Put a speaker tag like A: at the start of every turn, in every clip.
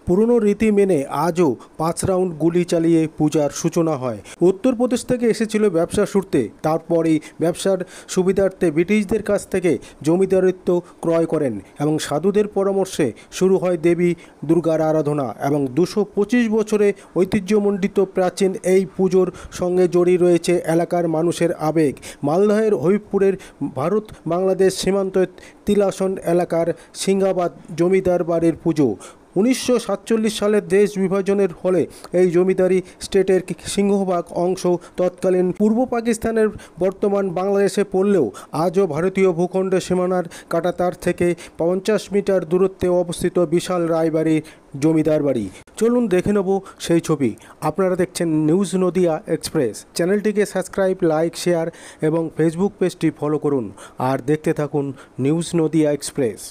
A: পুরনো রীতি মেনে আজও 5 রাউন্ড গুলি চালিয়ে পূজার সূচনা হয়। উত্তরপ্রদেশ থেকে এসেছিল ব্যবসা সূত্রে, তারপরেই ব্যবসার সুবিধার্থে ব্রিটিশদের কাছ থেকে জমিদারিত্ব ক্রয় করেন এবং সাধুদের পরামর্শে শুরু হয় দেবী দুর্গার আরাধনা এবং 225 বছরে ঐতিহ্যমণ্ডিত প্রাচীন এই পুজোর সঙ্গে জড়িয়ে রয়েছে এলাকার মানুষের আবেগ। মালদহের হবিবপুরের ভারত বাংলাদেশ সীমান্তের তিলাসন এলাকার সিংহাবাদ জমিদার বাড়ির পুজো। 1947 সালের দেশ বিভাজনের ফলে এই জমিদারি স্টেটের সিংহভাগ অংশ তৎকালীন পূর্ব পাকিস্তানের বর্তমান বাংলাদেশে পড়লেও আজও ভারতীয় ভূখণ্ডের সীমানার কাঁটাতার থেকে 50 মিটার দূরত্বে অবস্থিত বিশাল রায়বাড়ির জমিদার বাড়ি। চলুন দেখে নেব সেই ছবি। আপনারা দেখছেন নিউজ নদিয়া এক্সপ্রেস। চ্যানেলটিকে সাবস্ক্রাইব, লাইক, শেয়ার এবং ফেসবুক পেজটি ফলো করুন আর দেখতে থাকুন নিউজ নদিয়া এক্সপ্রেস।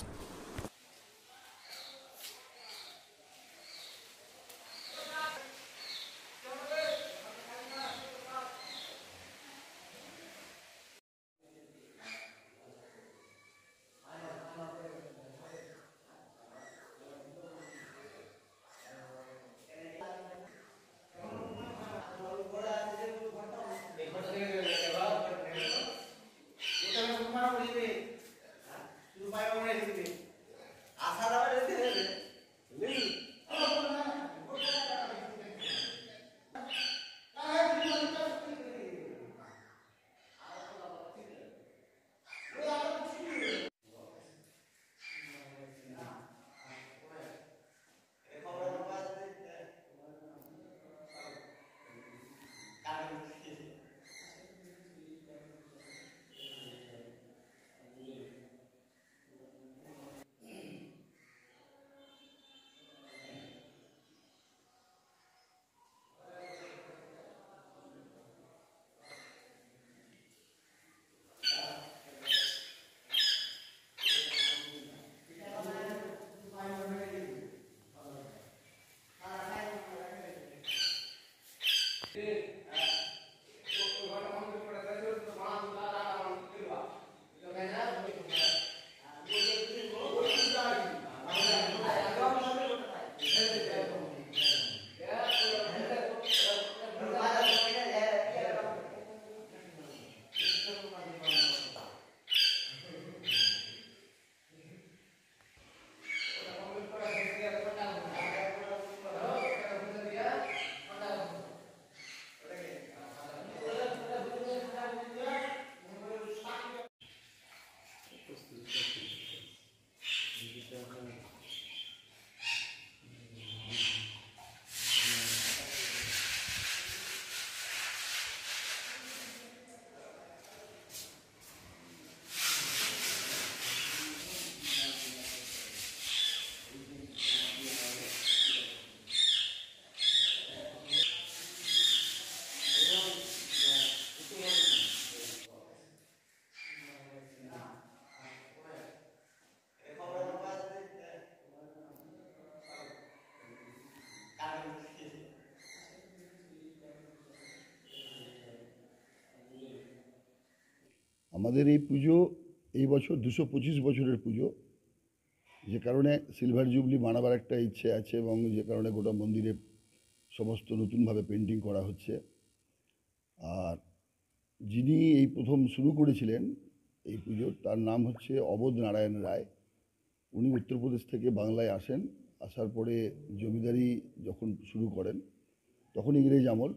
B: আমাদের এই পুজো এই বছর 225 বছরের পুজো, যে কারণে সিলভার জুবলি মানাবার একটা ইচ্ছে আছে এবং যে কারণে গোটা মন্দিরে সমস্ত নতুনভাবে পেন্টিং করা হচ্ছে। আর যিনি এই প্রথম শুরু করেছিলেন এই পুজো, তার নাম হচ্ছে অবোধ নারায়ণ রায়। উনি উত্তরপ্রদেশ থেকে বাংলায় আসেন, আসার পরে জমিদারি যখন শুরু করেন তখন ইংরেজ আমল,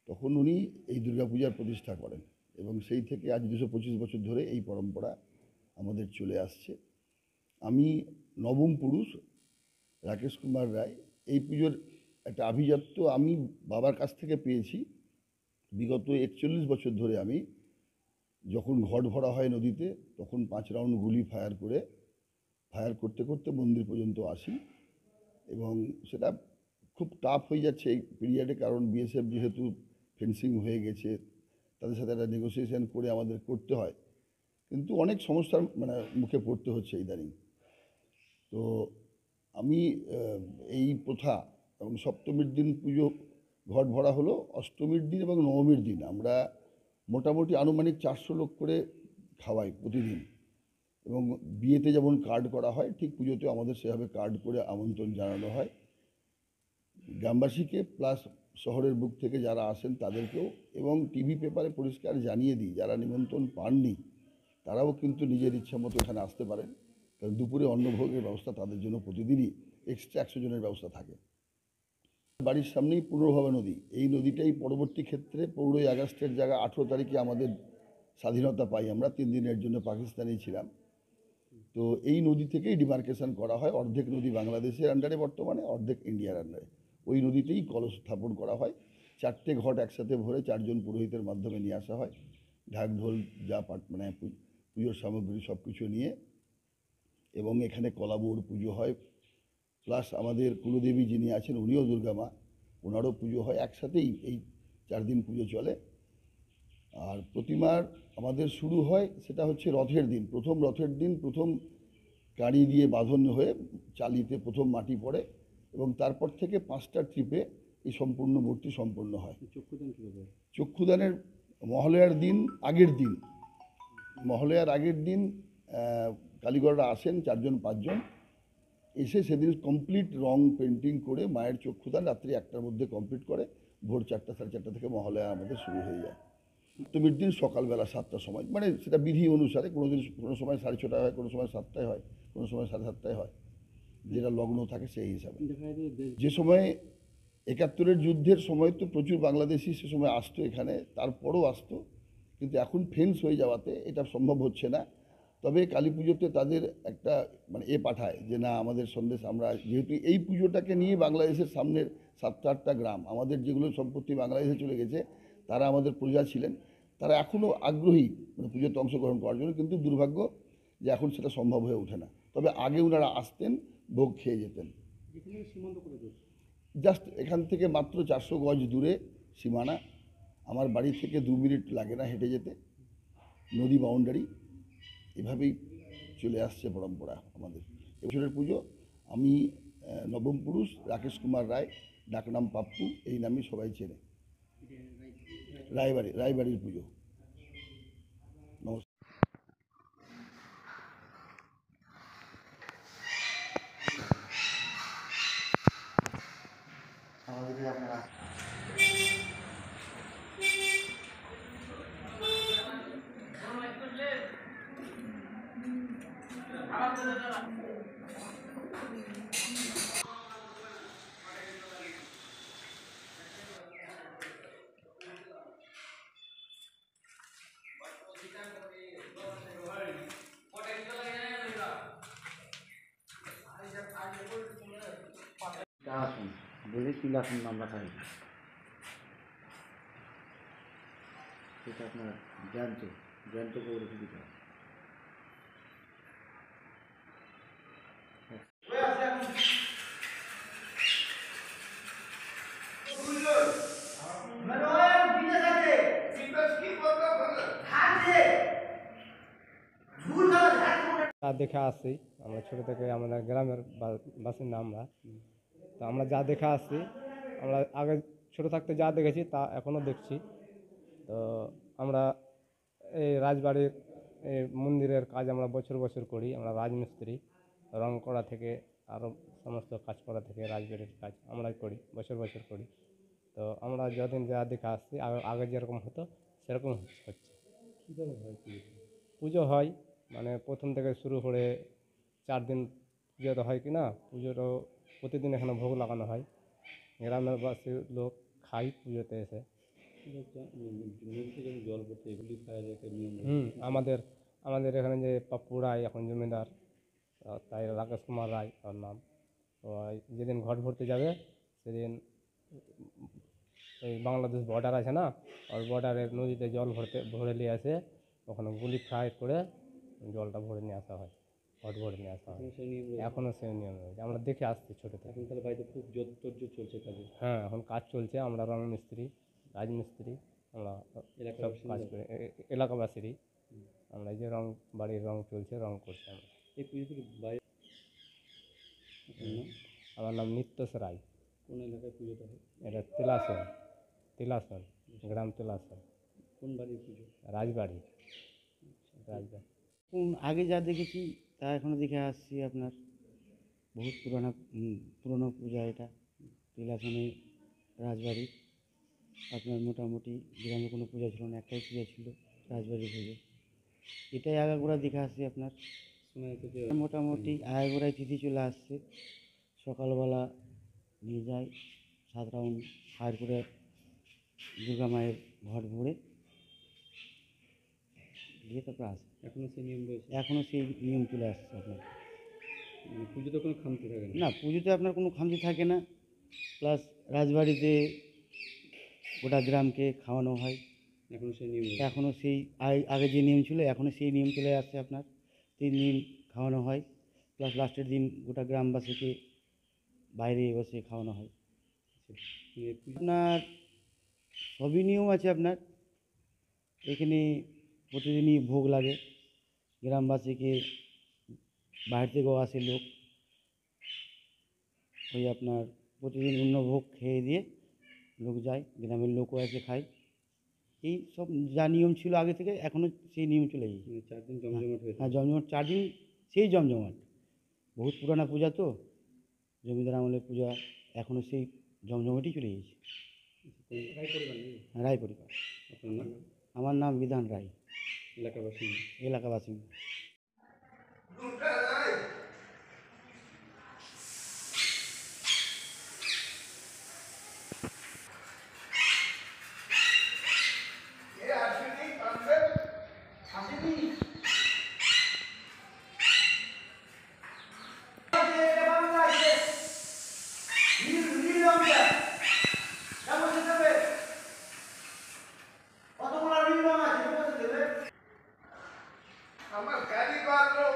B: তখন উনি এই দুর্গাপূজার প্রতিষ্ঠা করেন এবং সেই থেকে আজ 225 বছর ধরে এই পরম্পরা আমাদের চলে আসছে। আমি নবম পুরুষ রাকেশ কুমার রায়। এই পুজোর একটা আভিজাত্য আমি বাবার কাছ থেকে পেয়েছি। বিগত 41 বছর ধরে আমি যখন ঘট ভরা হয় নদীতে, তখন 5 রাউন্ড গুলি ফায়ার করতে করতে মন্দির পর্যন্ত আসি এবং সেটা খুব টাফ হয়ে যাচ্ছে এই পিরিয়ডে, কারণ বিএসএফ যেহেতু ফেন্সিং হয়ে গেছে, তাদের সাথে একটা নেগোসিয়েশন করে আমাদের করতে হয়, কিন্তু অনেক সমস্যার মুখে পড়তে হচ্ছে ইদানিং। তো আমি এই প্রথা এবং সপ্তমীর দিন পুজো ঘট ভরা হলো, অষ্টমীর দিন এবং নবমীর দিন আমরা মোটামুটি আনুমানিক 400 লোক করে খাওয়াই প্রতিদিন। এবং বিয়েতে যেমন কার্ড করা হয়, ঠিক পুজোতেও আমাদের সেভাবে কার্ড করে আমন্ত্রণ জানানো হয় গ্রামবাসীকে প্লাস শহরের বুক থেকে যারা আসেন তাদেরকেও, এবং টিভি পেপারে পরিষ্কার জানিয়ে দিই যারা নিমন্ত্রণ পাননি তারাও কিন্তু নিজের ইচ্ছা মতো এখানে আসতে পারেন, কারণ দুপুরে অন্নভোগের ব্যবস্থা তাদের জন্য প্রতিদিনই এক্সট্রা 100 জনের ব্যবস্থা থাকে। বাড়ির সামনেই পূর্ণভবা নদী, এই নদীটাই পরবর্তী ক্ষেত্রে 15ই আগস্টের জায়গা 18 তারিখে আমাদের স্বাধীনতা পাই, আমরা 3 দিনের জন্য পাকিস্তানি ছিলাম। তো এই নদী থেকেই ডিমার্কেশন করা হয়, অর্ধেক নদী বাংলাদেশের আন্ডারে বর্তমানে, অর্ধেক ইন্ডিয়ার আন্ডারে। ওই নদীতেই কলস স্থাপন করা হয়, 4টে ঘট একসাথে ভরে 4জন পুরোহিতের মাধ্যমে নিয়ে আসা হয়, ঢাক ঢোল যা মানে পুজোর সামগ্রী সব কিছু নিয়ে, এবং এখানে কলাবউর পুজো হয়, প্লাস আমাদের কুলদেবী যিনি আছেন উনিও দুর্গা মা, ওনারও পুজো হয়, একসাথেই এই 4 দিন পুজো চলে। আর প্রতিমার আমাদের শুরু হয় সেটা হচ্ছে রথের দিন, প্রথম রথের দিন প্রথম গাড়ি দিয়ে বাঁধন হয়ে চালিতে প্রথম মাটি পড়ে, এবং তারপর থেকে 5টা ট্রিপে এই সম্পূর্ণ মূর্তি সম্পন্ন হয়। চক্ষুদানের মহালয়ার দিন আগের দিন, মহালয়ার আগের দিন কালীগড়রা আসেন 4জন 5জন, এসে সেদিন কমপ্লিট রং পেন্টিং করে মায়ের চক্ষুদান রাত্রি 1টার মধ্যে কমপ্লিট করে, ভোর 4টা 4:30 থেকে মহালয়া আমাদের শুরু হয়ে যায়। সপ্তমীর দিন সকালবেলা 7টার সময়, মানে সেটা বিধি অনুসারে, কোনো দিন কোনো সময় 6:30 হয়, কোনো সময় 7টায় হয়, কোনো সময় 7:30টায় হয়, যেটা লগ্ন থাকে সেই হিসাবে। যে সময় 71-এর যুদ্ধের সময় তো প্রচুর বাংলাদেশি সে সময় আসতো এখানে, তারপরও আসতো, কিন্তু এখন ফেন্স হয়ে যাওয়াতে এটা সম্ভব হচ্ছে না। তবে কালী পুজোতে তাদের একটা মানে পাঠায় যে না, আমাদের সন্দেশ, আমরা যেহেতু এই পুজোটাকে নিয়ে বাংলাদেশের সামনের 7টা 8টা গ্রাম, আমাদের যেগুলো সম্পত্তি বাংলাদেশে চলে গেছে, তারা আমাদের প্রজা ছিলেন, তারা এখনও আগ্রহী মানে পুজোতে অংশগ্রহণ করার জন্য, কিন্তু দুর্ভাগ্য যে এখন সেটা সম্ভব হয়ে ওঠে না। তবে আগে ওনারা আসতেন, ভোগ খেয়ে যেতেন। জাস্ট এখান থেকে মাত্র 400 গজ দূরে সীমানা, আমার বাড়ি থেকে 2 মিনিট লাগে না হেঁটে যেতে, নদী বাউন্ডারি, এভাবেই চলে আসছে পরম্পরা আমাদের। এবছরের পুজো আমি নবম পুরুষ রাকেশ কুমার রায়, ডাকনাম পাপ্পু, এই নামে সবাই চেনে। রায়বাড়ির পুজো। নমস্কার।
C: আসুন বলে চলে আসুন, আমরা খাই। সেটা আপনার জ্যান্ত করে রেখে দিতে হবে।
D: যা দেখে আসছি আমরা ছোটো থেকে, আমাদের গ্রামের বাসিন্দা আমরা, তো আমরা যা দেখে আসছি, আমরা আগে ছোটো থাকতে যা দেখেছি তা এখনও দেখছি। তো আমরা এই রাজবাড়ির এই মন্দিরের কাজ আমরা বছর বছর করি, আমরা রাজমিস্ত্রি, রং করা থেকে আরও সমস্ত কাজ করা থেকে রাজবাড়ির কাজ আমরাই করি, বছর বছর করি। তো আমরা যতদিন যা দেখে আসছি, আগে যেরকম হতো সেরকম হচ্ছে। কীভাবে হয় পুজো হয়, মানে প্রথম থেকে শুরু করে 4 দিন পুজোটা হয় কি না, পুজোটা প্রতিদিন এখানে ভোগ লাগানো হয়, গ্রামের বাসী লোক খাই পুজোতে এসে। জল ভরতে এগুলি খাওয়া যায় আমাদের আমাদের এখানে যে পাপ্পু রায় এখন জমিদার, তাই রাকেশ কুমার রায় ওর নাম। তো যেদিন ঘট ভরতে যাবে সেদিন এই বাংলাদেশ বর্ডার আছে না, ওর বর্ডারের নদীতে জল ভরে নিয়ে আসে, ওখানে গুলি ফ্রাই করে জলটা ভরে নিয়ে আসা হয়, ঘট ভরে নিয়ে আসা হয়। এখনও সেই নিয়ম রয়েছে, আমরা দেখে আসছি ছোটো থেকে। তাহলে বাড়িতে খুব জোর চলছে কাজে। হ্যাঁ, এখন কাজ চলছে, আমরা রং মিস্ত্রি, রাজমিস্ত্রি, আমরা সব কাজ করি এলাকাবাসীরই। আমরা এই যে বাড়ির রং চলছে, রং করছি আমরা। এই পুজো থেকে বাইরে আমার নাম নিত্যস রায়। কোন এলাকায় পুজোটা হয়? এটা তিলাসন, গ্রাম তিলাসন। কোন বাড়ির পুজো? রাজবাড়ি।
C: আগে যা দেখেছি তা এখনো দেখে আসছি, আপনার বহুত পুরোনো পূজা এটা। তিলাসনে রাজবাড়ি। আপনার মোটামুটি গ্রামে কোনো পূজা ছিল না, একটাই পূজা ছিল, রাজবাড়ি পুজো। এটাই আগাগোড়া দেখে আসছি আপনার। মোটামুটি আগাগোড়ায় তিথি চলে আসছে। সকালবেলা নিয়ে যায় 7 রাউন্ড ফায়ার করে দুর্গা মায়ের ঘট ভরে দিয়ে তারপর আসে।
D: এখনো সেই নিয়ম রয়েছে?
C: এখনও সেই নিয়ম চলে আসছে আপনার।
D: পুজোতে কোনো খামতি থাকে
C: না, পুজোতে আপনার কোনো খামতি থাকে না। প্লাস রাজবাড়িতে গোটা গ্রামকে খাওয়ানো হয়।
D: এখনো সেই নিয়ম
C: এখনও সেই আগে যে নিয়ম ছিল এখনও সেই নিয়ম চলে আসছে আপনার। 3 দিন খাওয়ানো হয়, প্লাস লাস্টের দিন গোটা গ্রামবাসীকে বাইরে বসে খাওয়ানো হয়। আপনার সবই নিয়ম আছে আপনার। এখানে প্রতিদিনই ভোগ লাগে, গ্রামবাসীকে বাইরে থেকেও আসে লোক। ওই আপনার প্রতিদিন অন্য ভোগ খেয়ে দিয়ে লোক যায়, গ্রামের লোকও এসে খায়। এই সব যা নিয়ম ছিল আগে থেকে এখনও সেই নিয়ম চলে গেছে।
D: 4 দিন জমজমাট হয়েছে।
C: হ্যাঁ, জমজমাট 4 দিন, সেই জমজমাট। বহুত পুরানা পূজা তো, জমিদার আমলের পূজা, এখনও সেই জমজমাটই চলে গেছে।
D: রায় পরিবার নেই?
C: হ্যাঁ, রায় পরিবার।
D: আপনার নাম?
C: আমার নাম বিধান রায়,
D: এলাকার বাসিন্দা?
C: এলাকাবাসী।
E: আমার গাড়ি বাড়লো